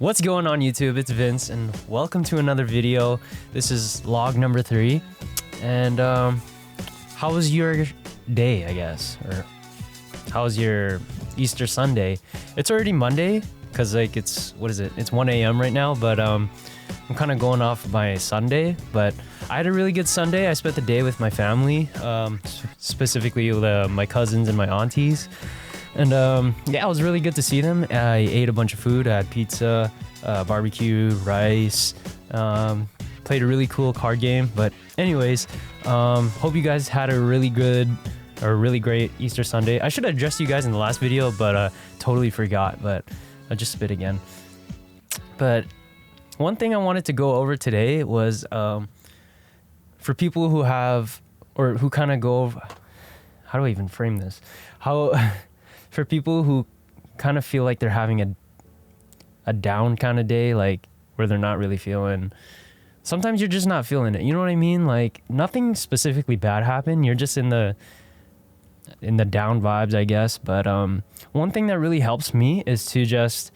What's going on YouTube? It's Vince and welcome to another video. This is log number 3. And how was your day, I guess? Or how was your Easter Sunday? It's already Monday because like it's 1 a.m. right now, but I'm kind of going off my Sunday, but I had a really good Sunday. I spent the day with my family, specifically my cousins and my aunties. And yeah, it was really good to see them. I ate a bunch of food. I had pizza, barbecue, rice, played a really cool card game. But anyways, hope you guys had a really great Easter Sunday. I should have addressed you guys in the last video, but totally forgot, but I just spit again. But one thing I wanted to go over today was for people who have, or who kind of go, how do I even frame this? For people who kind of feel like they're having a down kind of day, like where they're not really feeling, sometimes you're just not feeling it. You know what I mean? Like nothing specifically bad happened. You're just in the down vibes, I guess. But one thing that really helps me is to just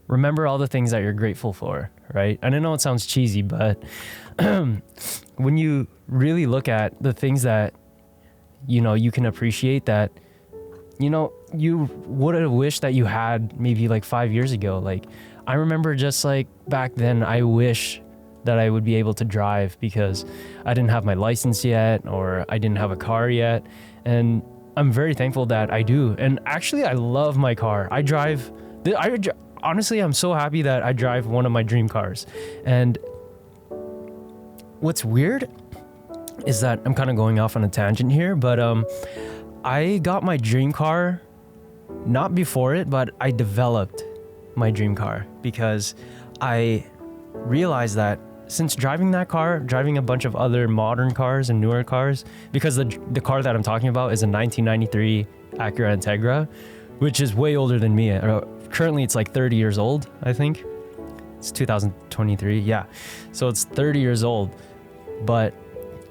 remember all the things that you're grateful for, right? And I know it sounds cheesy, but when you really look at the things that, you know, you can appreciate that, you know, you would have wished that you had maybe like 5 years ago. Like I remember just like back then, I wish that I would be able to drive because I didn't have my license yet, or I didn't have a car yet. And I'm very thankful that I do. And actually I love my car. Honestly, I'm so happy that I drive one of my dream cars. And what's weird is that I'm kind of going off on a tangent here, but I got my dream car not before it, but I developed my dream car because I realized that since driving that car, driving a bunch of other modern cars and newer cars, because the car that I'm talking about is a 1993 Acura Integra, which is way older than me. Currently, it's like 30 years old, I think. It's 2023, yeah. So it's 30 years old. But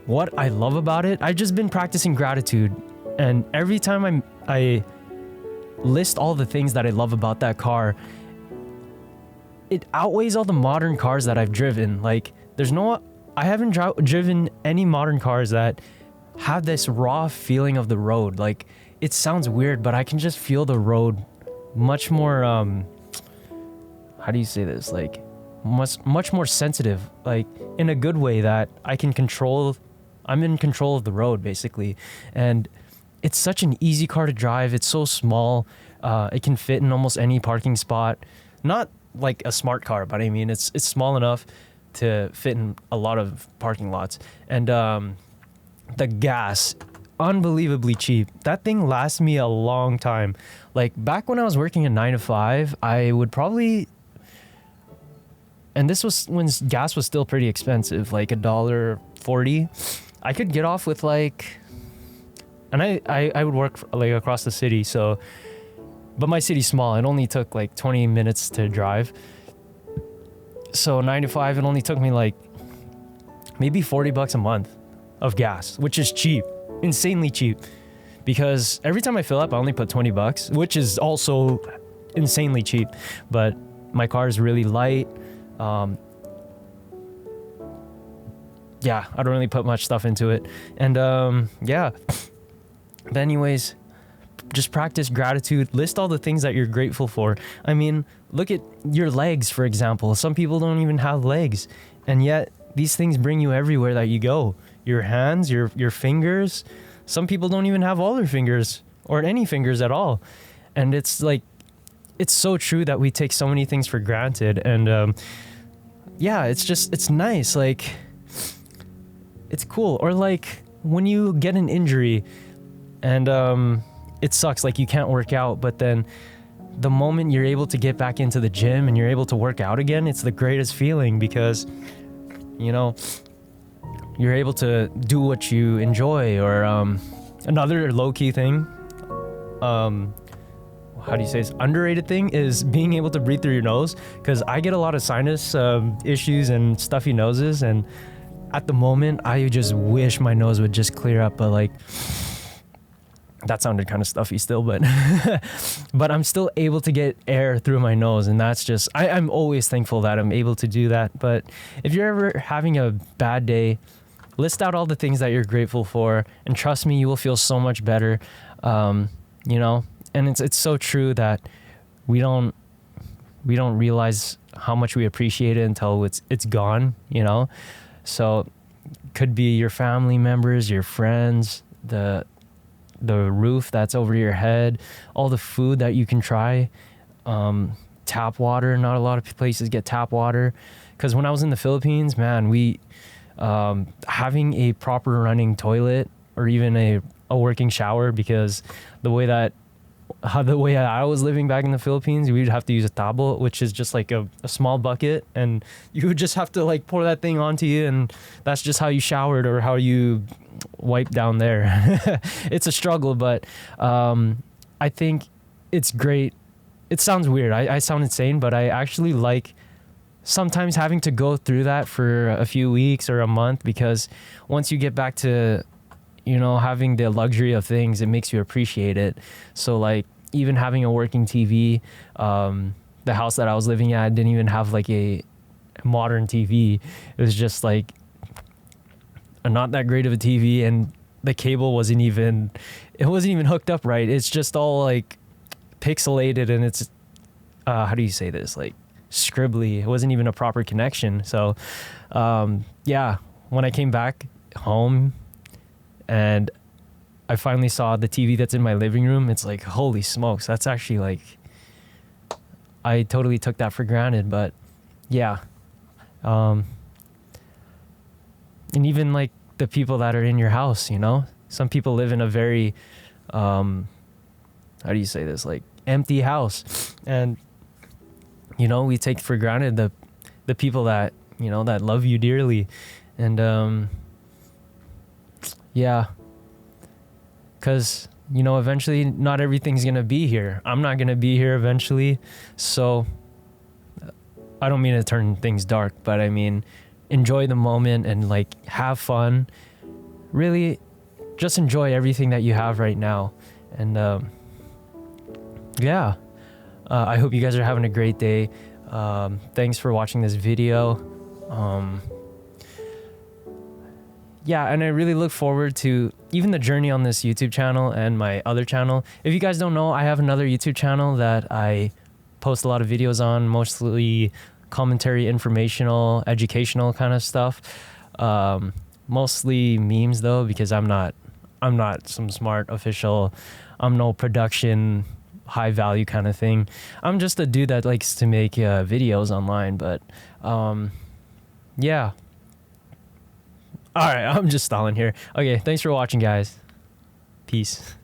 what I love about it, I've just been practicing gratitude. And every time I list all the things that I love about that car, it outweighs all the modern cars that I've driven. Like, I haven't driven any modern cars that have this raw feeling of the road. Like, it sounds weird, but I can just feel the road much more, how do you say this? Like, much more sensitive, like in a good way that I'm in control of the road, basically. And it's such an easy car to drive. It's so small. It can fit in almost any parking spot. Not like a smart car, but I mean, it's small enough to fit in a lot of parking lots. And the gas, unbelievably cheap. That thing lasts me a long time. Like back when I was working a 9 to 5, I would probably, and this was when gas was still pretty expensive, like $1.40. I could get off with like, and I would work like across the city, so, but my city's small. It only took like 20 minutes to drive. So 9 to 5, it only took me like maybe $40 a month of gas, which is cheap, insanely cheap. Because every time I fill up, I only put $20, which is also insanely cheap. But my car is really light. Yeah, I don't really put much stuff into it. And yeah. But anyways, just practice gratitude. List all the things that you're grateful for. I mean, look at your legs, for example. Some people don't even have legs, and yet these things bring you everywhere that you go. Your hands, your fingers. Some people don't even have all their fingers or any fingers at all. And it's like, it's so true that we take so many things for granted. And yeah, it's nice. Like, it's cool. Or like when you get an injury and it sucks, like you can't work out, but then the moment you're able to get back into the gym and you're able to work out again, it's the greatest feeling because, you know, you're able to do what you enjoy. Or another low-key thing, how do you say this? Underrated thing is being able to breathe through your nose, because I get a lot of sinus issues and stuffy noses, and at the moment I just wish my nose would just clear up. But like, That sounded kind of stuffy still, but but I'm still able to get air through my nose, and that's just I'm always thankful that I'm able to do that. But if you're ever having a bad day, list out all the things that you're grateful for, and trust me, you will feel so much better. You know, and it's so true that we don't realize how much we appreciate it until it's gone, you know. So could be your family members, your friends, the roof that's over your head, all the food that you can try, tap water. Not a lot of places get tap water, because when I was in the Philippines, man, we having a proper running toilet or even a working shower, because the way I was living back in the Philippines, we'd have to use a tabo, which is just like a small bucket, and you would just have to like pour that thing onto you, and that's just how you showered or how you wipe down there. It's a struggle, but I think it's great. It sounds weird. I sound insane, but I actually like sometimes having to go through that for a few weeks or a month, because once you get back to, you know, having the luxury of things, it makes you appreciate it. So like even having a working TV, the house that I was living at didn't even have like a modern TV. It was just like not that great of a TV, and the cable wasn't even hooked up right. It's just all like pixelated, and it's how do you say this, like scribbly. It wasn't even a proper connection. So yeah, when I came back home and I finally saw the TV that's in my living room, it's like, holy smokes, that's actually like, I totally took that for granted. But yeah, and even like the people that are in your house, you know, some people live in a very how do you say this, like empty house, and you know, we take for granted the people that, you know, that love you dearly. And yeah, because, you know, eventually not everything's gonna be here. I'm not gonna be here eventually, so I don't mean to turn things dark, but I mean, enjoy the moment and like have fun. Really just enjoy everything that you have right now. And yeah, I hope you guys are having a great day. Thanks for watching this video. Yeah, and I really look forward to even the journey on this YouTube channel and my other channel. If you guys don't know, I have another YouTube channel that I post a lot of videos on, mostly commentary, informational, educational kind of stuff. Mostly memes though, because I'm not some smart official. I'm no production, high value kind of thing. I'm just a dude that likes to make videos online. But yeah. All right, I'm just stalling here. Okay, thanks for watching, guys. Peace.